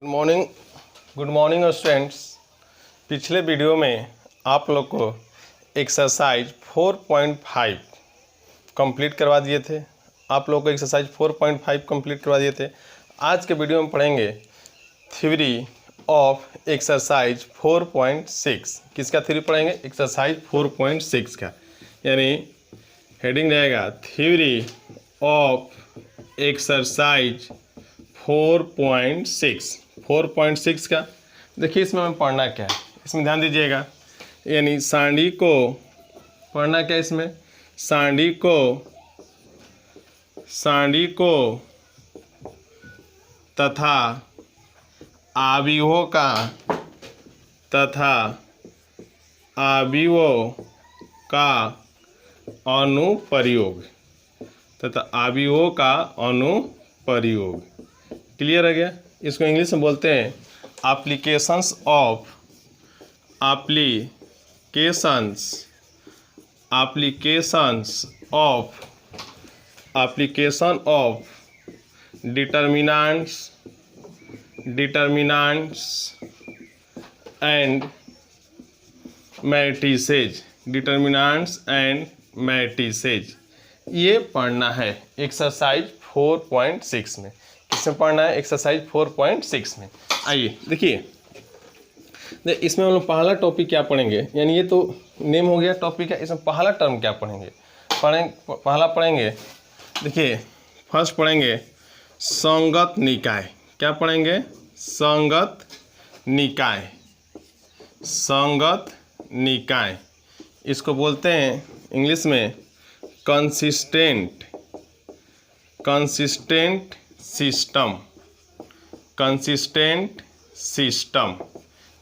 Good morning students. पिछले video में आप लोग को एक्सरसाइज 4.5 कंप्लीट करवा दिए थे। आज के वीडियो में पढ़ेंगे थ्योरी ऑफ एक्सरसाइज 4.6। किसका थ्योरी पढ़ेंगे? एक्सरसाइज 4.6 का, यानी हेडिंग रहेगा थ्योरी ऑफ एक्सरसाइज 4.6 का। देखिए इसमें हमें पढ़ना क्या है, इसमें ध्यान दीजिएगा। यानी सांडी को पढ़ना क्या है इसमें? सांडी को तथा आव्यूहों का अनुप्रयोग। क्लियर हो गया? इसको इंग्लिश में बोलते हैं applications of determinants and matrices. ये पढ़ना है एक्सरसाइज 4.6 में। किसमें पढ़ना है? एक्सरसाइज 4.6 में। आइए देखिए, इसमें हम लोग पहला टॉपिक क्या पढ़ेंगे, यानी ये तो नेम हो गया टॉपिक है। इसमें पहला टर्म क्या पढ़ेंगे? पहला पढ़ेंगे, देखिए फर्स्ट पढ़ेंगे संगत निकाय। क्या पढ़ेंगे? संगत निकाय। इसको बोलते हैं इंग्लिश में कंसिस्टेंट सिस्टम।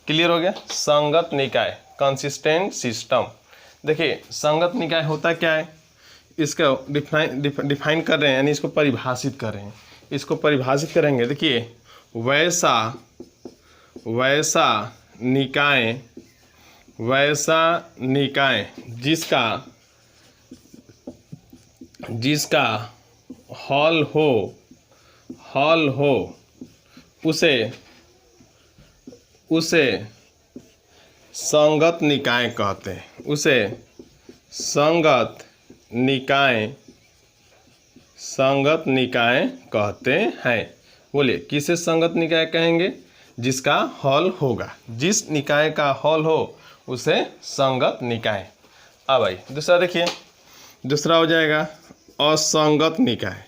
क्लियर हो गया? संगत निकाय, कंसिस्टेंट सिस्टम। देखिए संगत निकाय होता क्या है, इसका डिफाइन कर रहे हैं, यानी इसको परिभाषित कर रहे हैं। इसको परिभाषित करेंगे। देखिए वैसा निकाय जिसका हॉल हो उसे संगत निकाय कहते हैं। संगत निकाय कहते हैं। बोलिए किसे संगत निकाय कहेंगे? जिसका हॉल होगा, जिस निकाय का हॉल हो उसे संगत निकाय। अब भाई दूसरा देखिए, दूसरा हो जाएगा असंगत निकाय।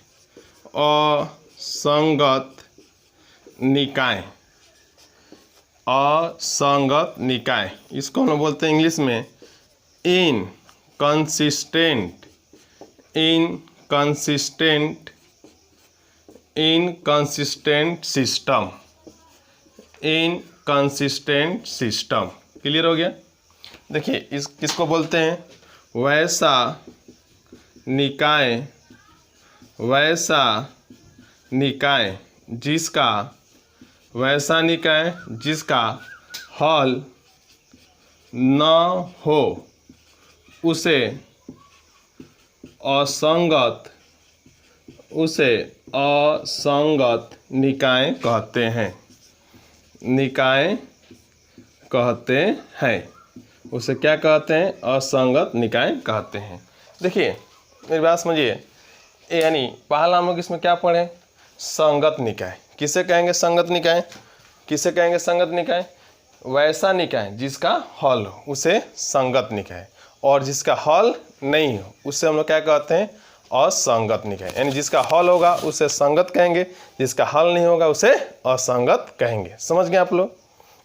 इसको हम बोलते हैं इंग्लिश में इनकंसिस्टेंट सिस्टम। क्लियर हो गया? देखिए किसको बोलते हैं? वैसा निकाय जिसका हॉल न हो उसे असंगत निकाय कहते हैं। उसे क्या कहते हैं? असंगत निकाय कहते हैं। देखिए मेरी बात समझिए, यानी पहला हम लोग इसमें क्या पढ़ें? संगत निकाय। किसे कहेंगे संगत निकाय? वैसा निकाय जिसका हॉल हो उसे संगत निकाय, और जिसका हॉल नहीं हो उसे हम लोग क्या कहते हैं? असंगत निकाय। यानी जिसका हॉल होगा उसे संगत कहेंगे, जिसका हॉल नहीं होगा उसे असंगत कहेंगे। समझ गए आप लोग?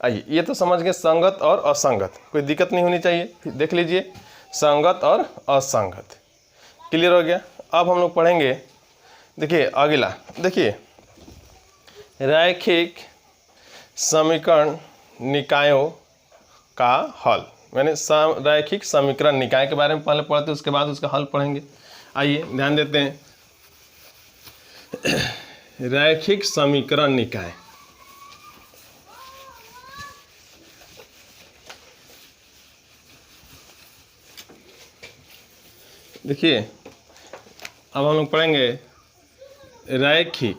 आइए, ये तो समझ गए संगत और असंगत, कोई दिक्कत नहीं होनी चाहिए। देख लीजिए संगत और असंगत। क्लियर हो गया? अब हम लोग पढ़ेंगे, देखिए अगला, देखिए रैखिक समीकरण निकायों का हल। मैंने रैखिक समीकरण निकाय के बारे में पहले पढ़ते, उसके बाद उसका हल पढ़ेंगे। आइए ध्यान देते हैं। रैखिक समीकरण निकाय, देखिए अब हम लोग पढ़ेंगे रैखिक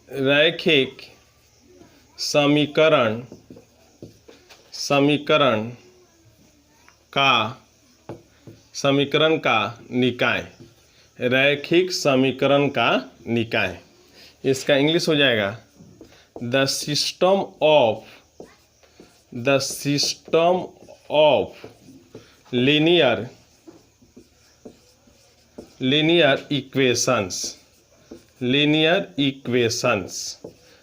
रैखिक समीकरण का निकाय, रैखिक समीकरण का निकाय। इसका इंग्लिश हो जाएगा the system of linear equations,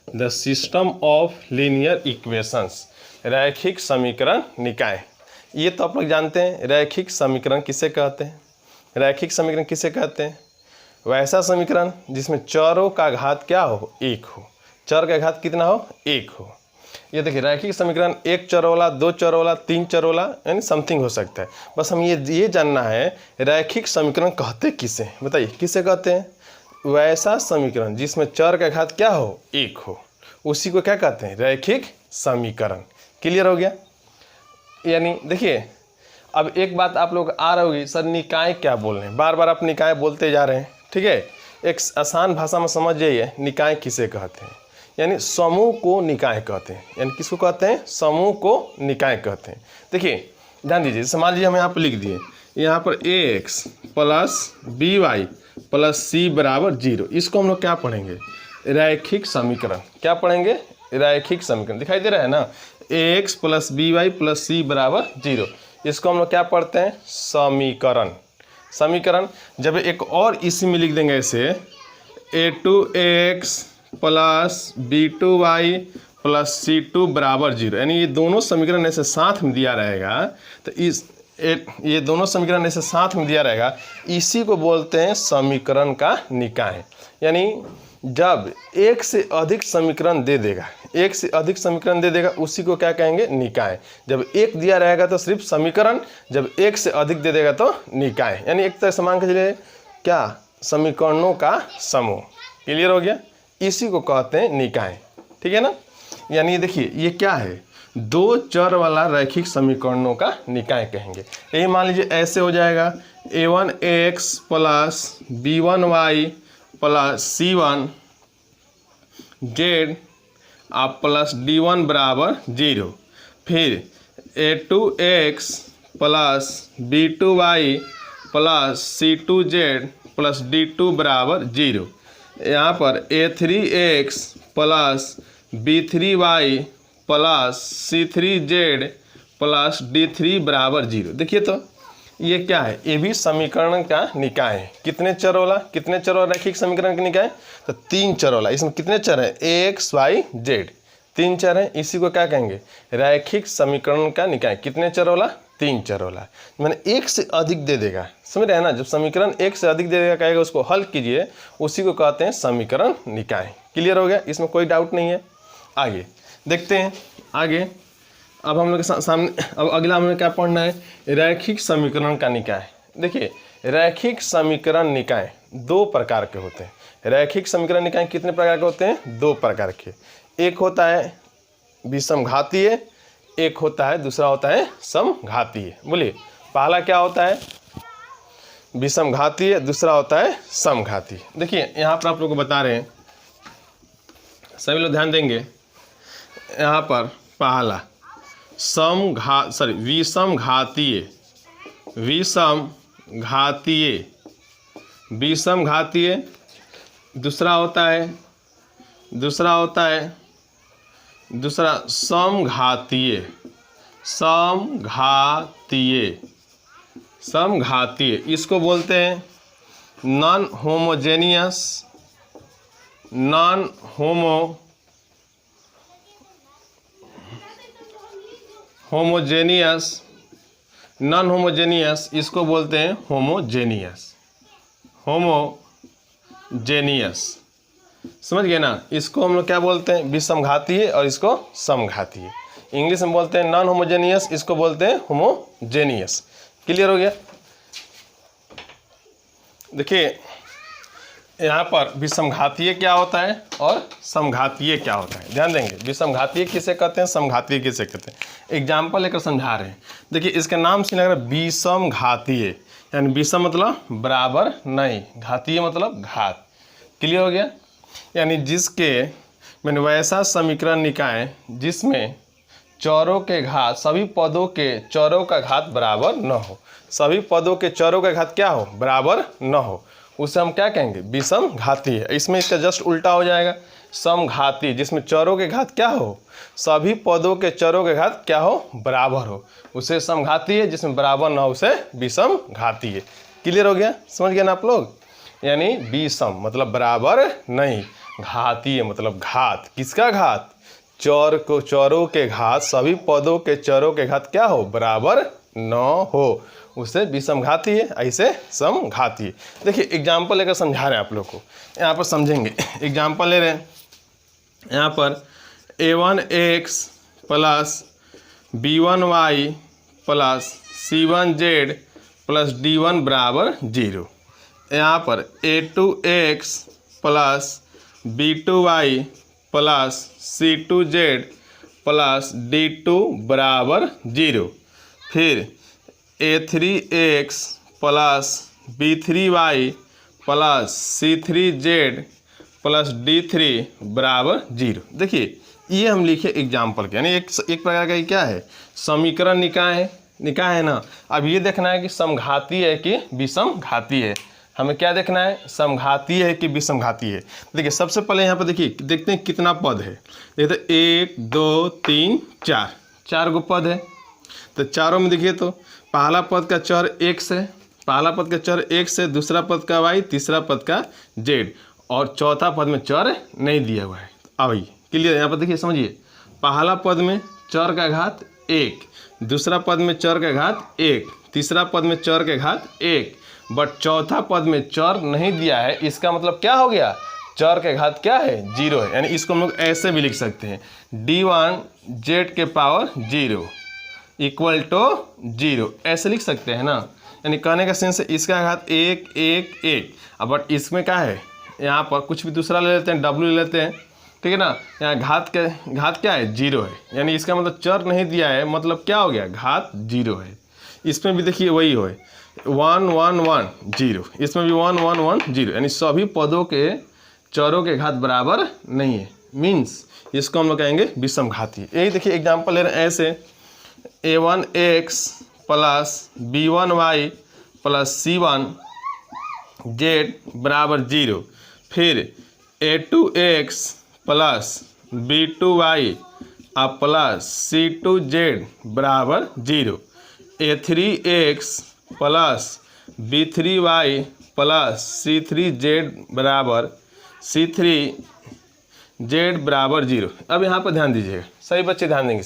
the system of linear equations, रैखिक समीकरण निकाय। ये तो आप लोग जानते हैं रैखिक समीकरण किसे कहते हैं। रैखिक समीकरण किसे कहते हैं? वैसा समीकरण जिसमें चरों का घात क्या हो, एक हो। चर का घात कितना हो, एक हो। ये देखिए रैखिक समीकरण एक चर वाला, दो चर वाला, तीन चर वाला, यानी समथिंग हो सकता है। बस हम ये जानना है रैखिक समीकरण कहते किसे, बताइए किसे कहते हैं? वैसा समीकरण जिसमें चर का घात क्या हो, एक हो, उसी को क्या कहते हैं, रैखिक समीकरण। क्लियर हो गया? यानी देखिए अब एक बात आप लोग आ रही होगी, सर निकाय क्या बोल रहे हैं, बार बार आप निकाय बोलते जा रहे हैं। ठीक है, एक आसान भाषा में समझ जाइए निकाय किसे कहते हैं। यानी समूह को निकाय कहते हैं। यानी किसको कहते हैं? समूह को निकाय कहते हैं। देखिए ध्यान दीजिए, जैसे मान लीजिए हम यहाँ पर लिख दिए, यहाँ पर ax plus by plus c बराबर 0, इसको हम लोग क्या पढ़ेंगे? रैखिक समीकरण। क्या पढ़ेंगे? रैखिक समीकरण। दिखाई दे रहा है ना, ax plus by plus c बराबर 0, इसको हम लोग क्या पढ़ते हैं? समीकरण। समीकरण। जब एक और इसी में लिख देंगे ऐसे a2x plus b2y plus c2 बराबर 0, यानी ये दोनों समीकरण ऐसे साथ में दिया रहेगा, तो ये दोनों समीकरण ऐसे साथ में दिया रहेगा, इसी को बोलते हैं समीकरण का निकाय। यानी जब एक से अधिक समीकरण दे देगा, एक से अधिक समीकरण दे देगा, उसी को क्या कहेंगे? निकाय। जब एक दिया रहेगा तो सिर्फ समीकरण, जब एक से अधिक दे देगा तो निकाय। यानी एक तरह से मान के चलिए क्या, समीकरणों का समूह। क्लियर हो गया? इसी को कहते हैं निकाय। ठीक है ना? यानी देखिए ये क्या है, दो चर वाला रैखिक समीकरणों का निकाय कहेंगे। यही मान लीजिए ऐसे हो जाएगा a1x plus b1y plus c1z आप प्लस d1 बराबर 0, फिर a2x plus b2y plus c2z plus d2 बराबर 0, यहाँ पर a3x plus b3y plus c3z plus d3 बराबर 0। देखिए तो ये क्या है, ये भी समीकरण का निकाय है। कितने चर वाला, कितने चर वाला रैखिक समीकरण का निकाय? तो तीन चर वाला। इसमें कितने चर है? x y z, तीन चर है, इसी को क्या कहेंगे? रैखिक समीकरण का निकाय। कितने चर वाला? तीन चर वाला। मैंने एक से अधिक दे देगा, समझ रहे हैं ना? जब समीकरण एक से अधिक दे देगा, कहेगा उसको हल कीजिए, उसी को कहते हैं समीकरण निकाय। क्लियर हो गया? इसमें कोई डाउट नहीं है। आगे देखते हैं। आगे अब हम लोग के सामने अब अगला हमें क्या पढ़ना है? रैखिक समीकरण का निकाय। देखिए रैखिक समीकरण निकाय दो प्रकार के होते हैं। रैखिक समीकरण निकाय कितने प्रकार के होते हैं? दो प्रकार के। एक होता है विषमघातीय, एक होता है, दूसरा होता है समघातीय। बोलिए पहला क्या होता है? विषमघातीय, दूसरा होता है समघातीय। देखिए यहाँ पर आप लोग को बता रहे हैं, सभी लोग ध्यान देंगे। यहाँ पर पहला विषमघातीय, दूसरा होता है समघातीय। इसको बोलते हैं नॉन होमोजेनियस, इसको बोलते हैं होमोजेनियस। समझ गए ना? इसको हम लोग क्या बोलते हैं? विषमघातीय, और इसको समघातीय। इंग्लिश में बोलते हैं नॉन होमोजेनियस, इसको बोलते हैं होमोजेनियस। क्लियर हो गया? देखिए यहाँ पर विषमघातीय क्या होता है और समघातीय क्या होता है, ध्यान देंगे। विषमघातीय किसे कहते हैं, समघातीय किसे कहते हैं? एग्जाम्पल लेकर समझा रहे हैं। देखिए इसके नाम से लग रहा है विषमघातीय, यानी विषम मतलब बराबर नहीं, घातीय मतलब घात। क्लियर हो गया? यानी जिसके मैंने वैसा समीकरण निकाय जिसमें चौरों के घात, सभी पदों के चौरों का घात बराबर न हो, सभी पदों के चौरों का घात क्या हो, बराबर न हो, उसे हम क्या कहेंगे, विषम घाती है। इसमें इसका जस्ट उल्टा हो जाएगा, समघाती, जिसमें चौरों के घात क्या हो, सभी पदों के चौरों के घात क्या हो, बराबर हो, उसे समघाती है। जिसमें बराबर न हो उसे विषम घाती है। क्लियर हो गया, समझ गए ना आप लोग। यानी विषम मतलब बराबर नहीं, घाती है मतलब घात, किसका घात, चौरों के घात, सभी पदों के चौरों के घात क्या हो, बराबर न हो, उसे विषम घाती है, ऐसे समघाती है। देखिए एग्जाम्पल लेकर समझा रहे हैं आप लोग को, यहाँ पर समझेंगे। एग्जाम्पल ले रहे हैं यहाँ पर a1x plus b1y plus c1z plus d1 बराबर 0। यहाँ पर a2x plus b2y plus c2z plus d2 बराबर 0। फिर a3x plus b3y plus c3z plus d3 बराबर 0। देखिए ये हम लिखे एग्जाम्पल के, यानी एक प्रकार का ये क्या है, समीकरण निकाय है ना। अब ये देखना है कि समघाती है कि विषम घाती है। हमें क्या देखना है, समघाती है कि विषम घाती है। देखिए सबसे पहले यहाँ पर देखिए, देखते हैं कितना पद है। देखते 1 2 3 4, 4 गो पद है। तो चारों में देखिए तो पहला पद का चर x है, पहला पद का चर x है, दूसरा पद का y, तीसरा पद का z, और चौथा पद में चर नहीं दिया हुआ है। अब क्लियर, यहाँ पर देखिए समझिए, पहला पद में चर का घात 1, दूसरा पद में चर का घात 1, तीसरा पद में चर के घात 1, बट चौथा पद में चर नहीं दिया है। इसका मतलब क्या हो गया, चर के घात क्या है, 0 है। यानी इसको हम लोग ऐसे भी लिख सकते हैं, d1z के पावर 0 इक्वल टू 0, ऐसे लिख सकते हैं ना। यानी कहने का सेंस है इसका घात 1 1 1, अब बट इसमें क्या है, यहाँ पर कुछ भी दूसरा ले लेते हैं, w ले लेते हैं, ठीक है ना। यहाँ घात क्या है, 0 है। यानी इसका मतलब चर नहीं दिया है, मतलब क्या हो गया, घात 0 है। इसमें भी देखिए वही हो, 1 1 1 0, इसमें भी 1 1 1 0, यानी सभी पदों के चरों के घात बराबर नहीं है, मीन्स इसको हम लोग कहेंगे विषम घाती। यही देखिए एग्जाम्पल ले रहे हैं ऐसे, a1x plus b1y plus c1z बराबर 0। फिर a2x plus b2y plus c2z बराबर 0, a3x plus b3y plus c3z बराबर c3z बराबर 0। अब यहाँ पर ध्यान दीजिएगा, सही बच्चे ध्यान देंगे।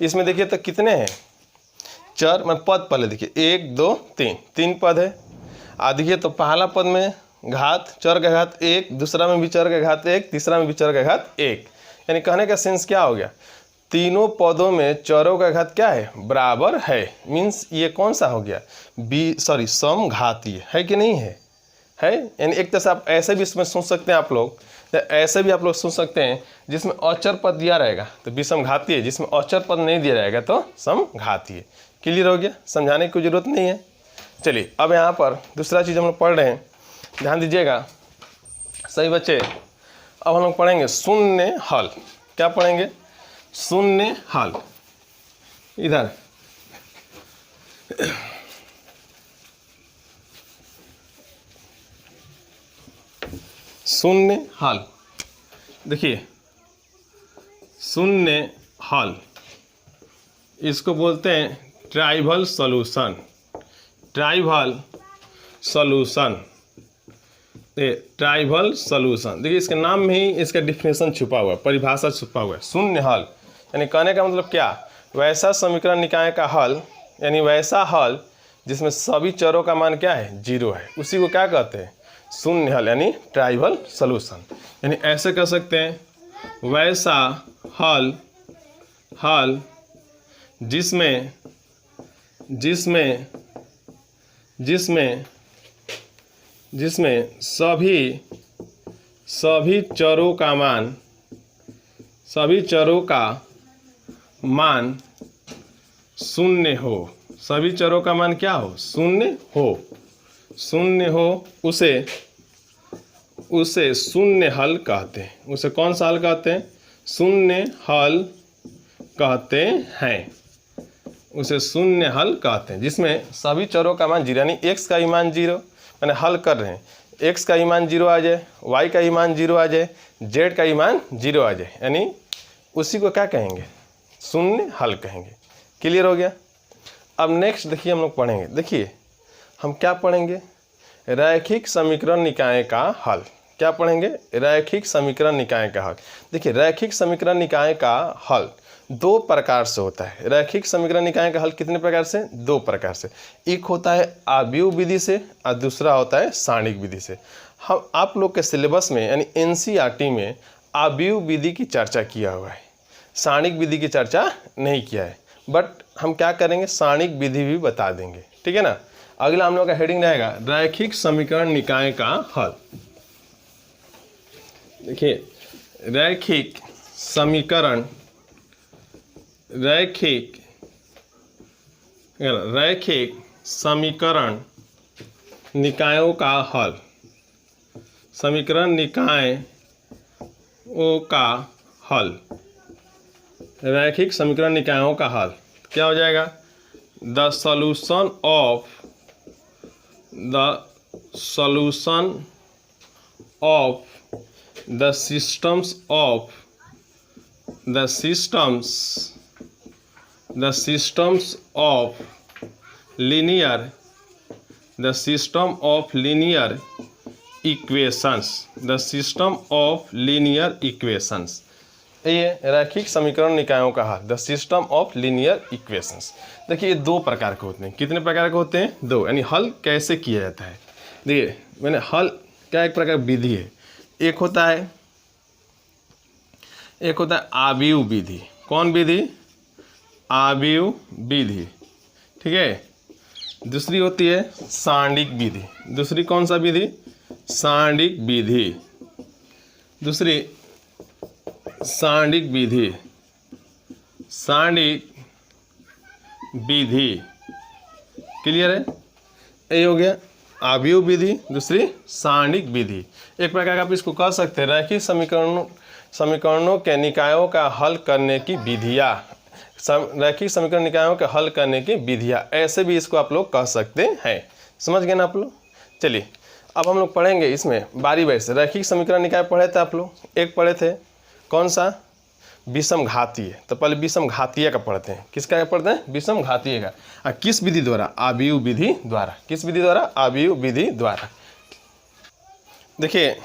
इसमें देखिए तो कितने हैं चर, मैं पद पहले देखिए 1 2 3, 3 पद है। देखिए तो पहला पद में घात, चर का घात 1, दूसरा में भी चर का घात 1, तीसरा में भी चर का घात 1। यानी कहने का सेंस क्या हो गया, तीनों पदों में चरों का घात क्या है, बराबर है। मीन्स ये कौन सा हो गया, समघाती है कि नहीं है, है। यानी एक तरह से आप ऐसे भी इसमें सोच सकते हैं आप लोग, ऐसे भी आप लोग सोच सकते हैं, जिसमें अचर पद दिया रहेगा तो विषम घाती है, जिसमें अचर पद नहीं दिया रहेगा तो समघाती है। क्लियर हो गया, समझाने की जरूरत नहीं है। चलिए अब यहाँ पर दूसरा चीज़ हम लोग पढ़ रहे हैं, ध्यान दीजिएगा सही बच्चे। अब हम लोग पढ़ेंगे शून्य हल। क्या पढ़ेंगे, शून्य हल। इधर शून्य हल, देखिए शून्य हल, इसको बोलते हैं trivial solution. Trivial solution, trivial solution, देखिए इसके नाम में ही इसका डिफिनेशन छुपा हुआ है, परिभाषा छुपा हुआ है। शून्य हल यानी कहने का मतलब क्या, वैसा समीकरण निकाय का हल, यानी वैसा हल जिसमें सभी चरों का मान क्या है, 0 है, उसी को क्या कहते हैं, शून्य हल, यानी ट्राइवल सॉल्यूशन। यानी ऐसे कह सकते हैं, वैसा हल जिसमें सभी चरों का मान शून्य हो, सभी चरों का मान क्या हो, शून्य हो, उसे शून्य हल कहते हैं। उसे कौन सा हल कहते हैं? शून्य हल कहते हैं। उसे शून्य हल कहते हैं, जिसमें सभी चरों का मान 0 यानी x का ही मान 0, मैंने हल कर रहे हैं, x का ही मान 0 आ जाए, y का ही मान 0 आ जाए, z का ही मान 0 आ जाए, यानी उसी को क्या कहेंगे? शून्य हल कहेंगे। क्लियर हो गया? अब नेक्स्ट देखिए हम लोग पढ़ेंगे, देखिए हम क्या पढ़ेंगे? रैखिक समीकरण निकाय का हल। क्या पढ़ेंगे? रैखिक समीकरण निकाय का हल। देखिए रैखिक समीकरण निकाय का हल 2 प्रकार से होता है। रैखिक समीकरण निकाय का हल कितने प्रकार से? 2 प्रकार से। एक होता है आव्यूह विधि से और दूसरा होता है सारणिक विधि से। हम आप लोग के सिलेबस में यानी एनसीईआरटी में आव्यूह विधि की चर्चा किया हुआ है, सारणिक विधि की चर्चा नहीं किया है, बट हम क्या करेंगे? सारणिक विधि भी बता देंगे, ठीक है ना। अगला हम लोग का हेडिंग रहेगा रैखिक समीकरण निकाय का हल। देखिए रैखिक समीकरण निकायों का हल। समीकरण निकायों का हल, रैखिक समीकरण निकायों का हल क्या हो जाएगा? The solution of the systems of linear equations. ये रैखिक समीकरण निकायों का हल, the system of linear equations. देखिए ये 2 प्रकार के होते हैं। कितने प्रकार के होते हैं? 2। यानी हल कैसे किया जाता है? देखिए मैंने हल क्या एक प्रकार विधि है। एक होता है आव्यूह विधि। कौन विधि? आव्यूह विधि, ठीक है। दूसरी होती है सारणिक विधि। दूसरी कौन सा विधि? सारणिक विधि। दूसरी सारणिक विधि। क्लियर है? ये हो गया आव्यूह विधि, दूसरी सारणिक विधि। एक प्रकार का आप इसको कह सकते हैं रैखिक समीकरणों के निकायों का हल करने की विधियाँ। रैखिक समीकरण निकायों के हल करने की विधियाँ, ऐसे भी इसको आप लोग कह सकते हैं। समझ गए ना आप लोग? चलिए अब हम लोग पढ़ेंगे इसमें बारी बारी से। रैखिक समीकरण निकाय पढ़े थे आप लोग, एक पढ़े थे कौन सा? विषम घातीय। तो पहले विषम घातीय का पढ़ते हैं। किसका पढ़ते हैं? विषम घातीय का। किस विधि द्वारा? आव्यूह विधि द्वारा। किस विधि द्वारा? आव्यूह विधि द्वारा। देखिए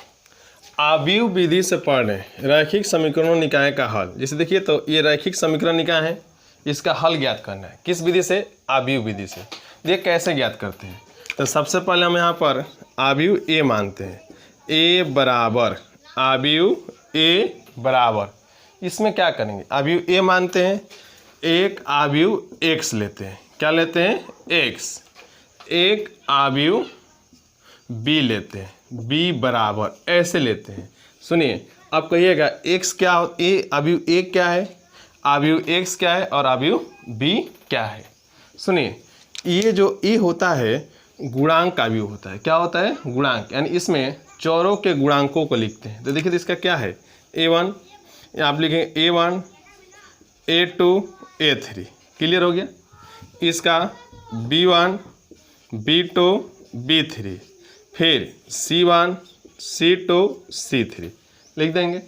आव्यूह विधि से पढ़ रहे हैं रैखिक समीकरणों निकाय का हल। जैसे देखिए तो ये रैखिक समीकरण निकाय है, इसका हल ज्ञात करना है। किस विधि से? आव्यूह विधि से। ये कैसे ज्ञात करते हैं? तो सबसे पहले हम यहाँ पर आव्यूह ए मानते हैं। ए बराबर आव्यूह ए बराबर, इसमें क्या करेंगे? आव्यूह ए मानते हैं, एक आव्यूह एक्स लेते हैं। क्या लेते हैं? एक्स। एक आव्यूह बी लेते हैं, बी बराबर ऐसे लेते हैं। सुनिए अब कहिएगा एक्स क्या हो? ए आव्यूह ए क्या है, आव्यूह एक्स क्या है और आव्यूह बी क्या है? सुनिए ये जो ए होता है गुणांक आव्यूह होता है। क्या होता है? गुणांक, यानी इसमें चौरों के गुणांकों को लिखते हैं। तो देखिए तो इसका क्या है? a1, आप लिखेंगे a1 a2 a3। क्लियर हो गया? इसका b1 b2 b3, फिर c1 c2 c3 लिख देंगे।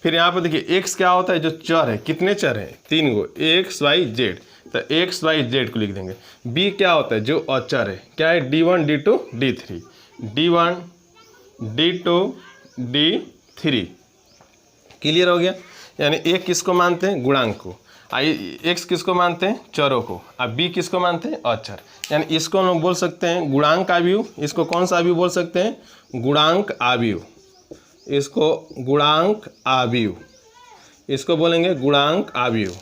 फिर यहाँ पर देखिए x क्या होता है? जो चर है, कितने चर हैं? 3 गो, x y z। तो x y z को लिख देंगे। b क्या होता है? जो अचर है। क्या है? d1 d2 d3, d1 d2 d3। Clear हो गया? यानी a किसको मानते हैं? गुणांक को। x किसको मानते हैं? चरों को। अब b किसको मानते हैं? अचर। यानी इसको हम लोग बोल सकते हैं गुणांक आव्यूह। इसको कौन सा आव्यूह बोल सकते हैं? गुणांक आव्यूह। इसको गुणांक आव्यूह, इसको बोलेंगे गुणांक आव्यूह।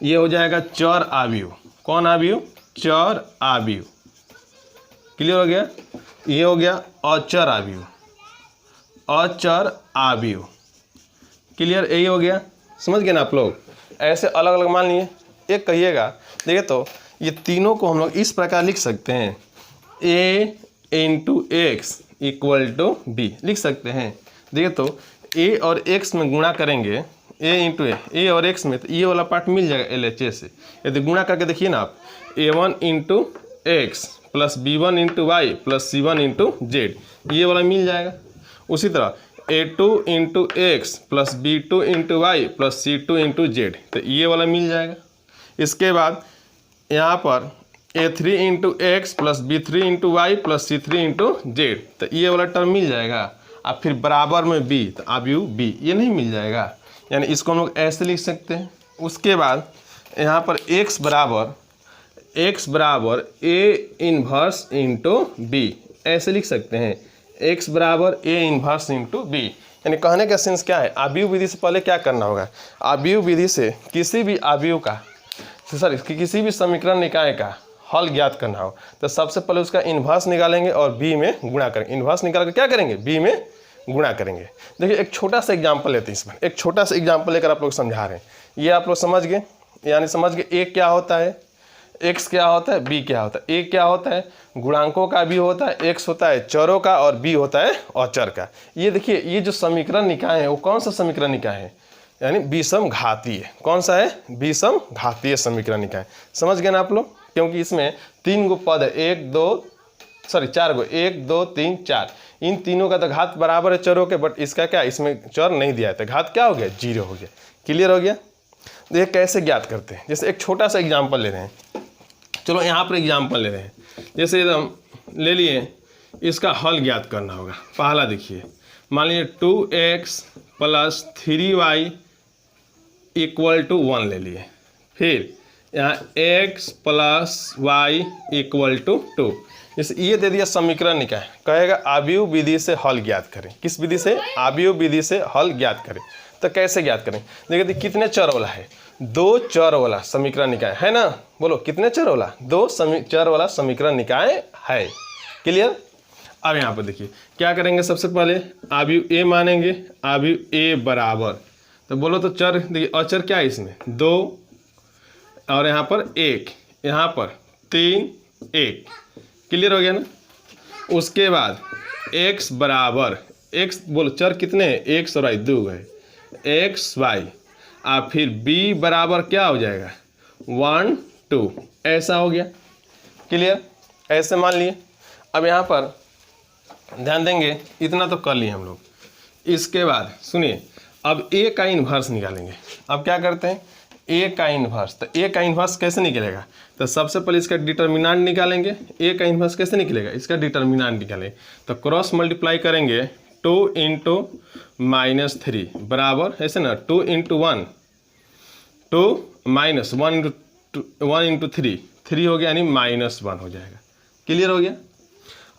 ये हो जाएगा चर आव्यूह। कौन आव्यूह? चर आव्यूह। क्लियर हो गया? ये हो गया अचर आव्यूह, अचर आव्यूह। क्लियर? यही हो गया। समझ गए ना आप लोग? ऐसे अलग अलग मान लिए। एक कहिएगा, देखिए तो ये तीनों को हम लोग इस प्रकार लिख सकते हैं, a × x = b लिख सकते हैं। देखिए तो ए और एक्स में गुणा करेंगे, ए इंटू ए और एक्स में, तो ये वाला पार्ट मिल जाएगा LHA से। यदि गुणा करके देखिए ना आप, A1 into X plus B1 into Y plus C1 into Z, ये वाला मिल जाएगा। उसी तरह A2 into X plus B2 into Y plus C2 into Z, तो ये वाला मिल जाएगा। इसके बाद यहाँ पर A3 into X plus B3 into Y plus C3 into Z, तो ये वाला टर्म मिल जाएगा। अब फिर बराबर में B, तो अब यू B, ये नहीं मिल जाएगा, यानी इसको हम लोग ऐसे लिख सकते हैं। उसके बाद यहाँ पर x बराबर A इन्वर्स इंटू B, ऐसे लिख सकते हैं, x बराबर A इन्वर्स इंटू B। यानी कहने का सेंस क्या है, आव्यूह विधि से पहले क्या करना होगा, आव्यूह विधि से किसी भी आव्यूह का, किसी भी समीकरण निकाय का हल ज्ञात करना हो तो सबसे पहले उसका इन्वर्स निकालेंगे और b में गुणा करेंगे। इन्वर्स निकाल कर क्या करेंगे, b में गुणा करेंगे। देखिए एक छोटा सा एग्जांपल लेते हैं, इसमें एक छोटा सा एग्जांपल लेकर आप लोग समझा रहे हैं। ये आप लोग समझ गए, यानी समझ गए a क्या होता है, x क्या होता है, b क्या होता है। a क्या होता है, गुणांकों का b होता है, x होता है चरों का और b होता है अचर का। ये देखिए ये जो समीकरण निकाय है वो कौन सा समीकरण निकाय है, यानी विषम घातीय। कौन सा है, विषम घातीय समीकरण निकाय। समझ गए ना आप लोग, क्योंकि इसमें 3 गो पद है, 4 गो, 1 2 3 4, इन तीनों का तो घात बराबर है चरों के, बट इसका क्या, इसमें चर नहीं दिया है तो घात क्या हो गया, 0 हो गया। क्लियर हो गया। तो ये कैसे ज्ञात करते हैं, जैसे एक छोटा सा एग्जाम्पल ले रहे हैं, चलो यहाँ पर एग्जाम्पल ले रहे हैं। जैसे एकदम ले लिए, इसका हल ज्ञात करना होगा। पहला देखिए, मान लीजिए 2x plus 3y equal to 1 ले लिए। फिर यहाँ x plus Y equal to 2, जैसे ये दे दिया समीकरण निकाय, कहेगा आव्यूह विधि से हल ज्ञात करें। किस विधि से, आव्यूह विधि से हल ज्ञात करें। तो कैसे ज्ञात करें, देखिए कितने चर वाला है, 2 चर वाला समीकरण निकाय है ना, बोलो कितने चर वाला, 2 चर वाला समीकरण निकाय है। क्लियर। अब यहाँ पर देखिए क्या करेंगे, सबसे पहले आव्यूह a मानेंगे, आव्यूह a बराबर, तो बोलो तो चर देखिए, अचर क्या है इसमें 2 और यहाँ पर 1, यहाँ पर 3 1। क्लियर हो गया ना। उसके बाद x बराबर, x बोलो चर कितने हैं, x और y 2 है, x y, और फिर b बराबर क्या हो जाएगा 1 2, ऐसा हो गया। क्लियर, ऐसे मान लिए। अब यहाँ पर ध्यान देंगे, इतना तो कर लिए हम लोग। इसके बाद सुनिए, अब a का इन्वर्स निकालेंगे। अब क्या करते हैं, a का इन्वर्स, तो a का इन्वर्स कैसे निकलेगा, तो सबसे पहले इसका डिटर्मिनेंट निकालेंगे। a का इन्वर्स कैसे निकलेगा, इसका डिटर्मिनेंट निकालेंगे, तो क्रॉस मल्टीप्लाई करेंगे 2 इंटू -3 बराबर, ऐसे ना 2 इंटू 1 2 माइनस 1 इंटू 3 हो गया, यानी -1 हो जाएगा। क्लियर हो गया।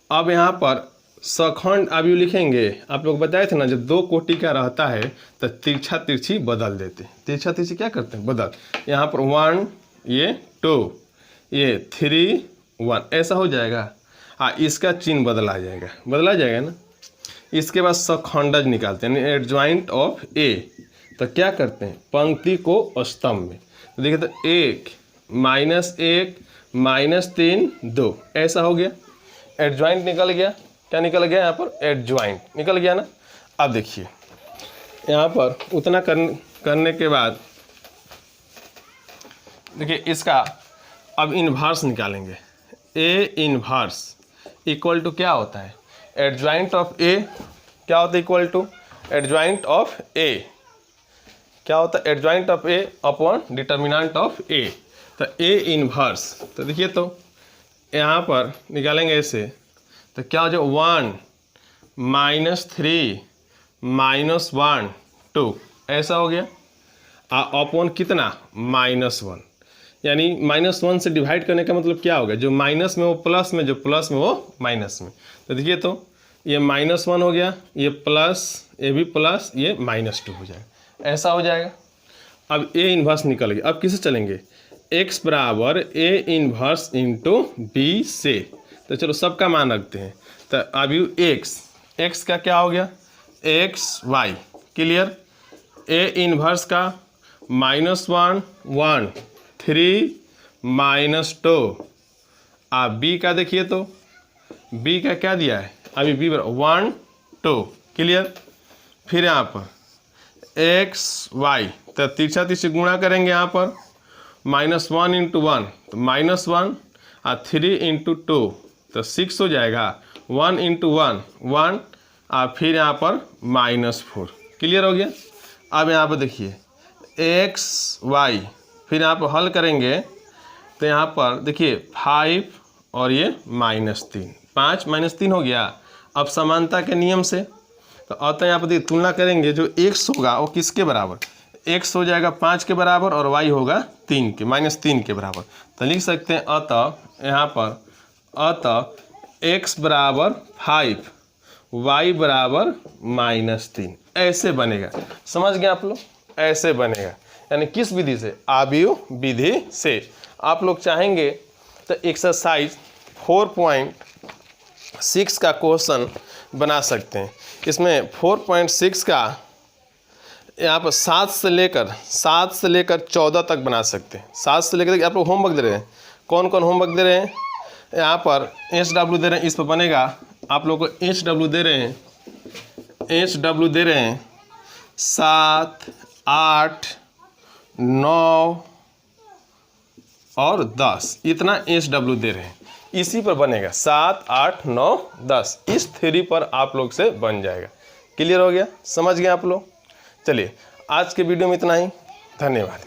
अब यहाँ पर सखंड आव्यूह लिखेंगे। आप लोग बताए थे ना, जब 2 कोटि का रहता है तो तिरछा तिरछी बदल देते हैं। तिरछा तिरछी क्या करते हैं, बदल। यहाँ पर 1 ये 2 ये 3 1, ऐसा हो जाएगा। हाँ, इसका चिन्ह बदला जाएगा ना। इसके बाद सखंडज निकालते हैं, एडजॉइंट ऑफ ए। तो क्या करते हैं, पंक्ति को स्तंभ में, तो देखिए तो 1 -1 -3 2, ऐसा हो गया। एडजॉइंट निकल गया। क्या निकल गया, यहाँ पर एडजॉइंट निकल गया ना। अब देखिए यहाँ पर उतना करने के बाद देखिए इसका अब इन्वर्स निकालेंगे। ए इन्वर्स इक्वल टू क्या होता है, एडजॉइंट ऑफ ए क्या होता है, equal to adjoint of A क्या होता है, adjoint of A upon determinant of A. तो ए इन्वर्स, तो देखिए तो यहाँ पर निकालेंगे ऐसे, तो क्या हो जाए 1 -3 -1 2, ऐसा हो गया। अपॉन कितना -1, यानी -1 से डिवाइड करने का मतलब क्या होगा, जो माइनस में वो प्लस में, जो प्लस में वो माइनस में। तो देखिए तो ये -1 हो गया, ये प्लस, ये भी प्लस, ये -2 हो जाएगा, ऐसा हो जाएगा। अब ए इन्वर्स निकल गया। अब किसे चलेंगे, x बराबर ए इन्वर्स इंटू बी से। तो चलो सबका मान रखते हैं। तो आव्यूह x का क्या हो गया, x y। Clear. A inverse का -1 1 3 -2। आप b का देखिए तो b का क्या दिया है, अभी b बराबर 1 2। क्लियर। फिर यहाँ पर XY, तो तिरछा तिरछी गुणा करेंगे यहाँ पर, -1 × 1 तो -1 और 3 × 2 तो 6 हो जाएगा, 1 × 1 1 और फिर यहाँ पर -4। क्लियर हो गया। अब यहाँ पर देखिए XY, फिर यहाँ पर हल करेंगे तो यहाँ पर देखिए 5 और ये -3, 5 -3 हो गया। अब समानता के नियम से तो अतः यहाँ पर देखिए तुलना करेंगे, जो x होगा वो किसके बराबर, x हो जाएगा 5 के बराबर और y होगा 3 के, -3 के बराबर। तो लिख सकते हैं अतः यहाँ पर, अतः x बराबर 5 y बराबर -3, ऐसे बनेगा। समझ गए आप लोग, ऐसे बनेगा। यानी किस विधि से, आव्यूह विधि से। आप लोग चाहेंगे तो एक्सरसाइज 4.6 का क्वेश्चन बना सकते हैं। इसमें 4.6 का यहाँ पर 7 से लेकर 14 तक बना सकते हैं। 7 से लेकर, आप लोग होमवर्क दे रहे हैं, कौन कौन होमवर्क दे रहे हैं, यहाँ पर HW दे रहे हैं, इस पर बनेगा। आप लोग को HW दे रहे हैं, HW दे रहे हैं 7, 8, 9 और 10, इतना HW दे रहे हैं। इसी पर बनेगा 7, 8, 9, 10, इस थ्योरी पर आप लोग से बन जाएगा। क्लियर हो गया, समझ गए आप लोग। चलिए आज के वीडियो में इतना ही, धन्यवाद।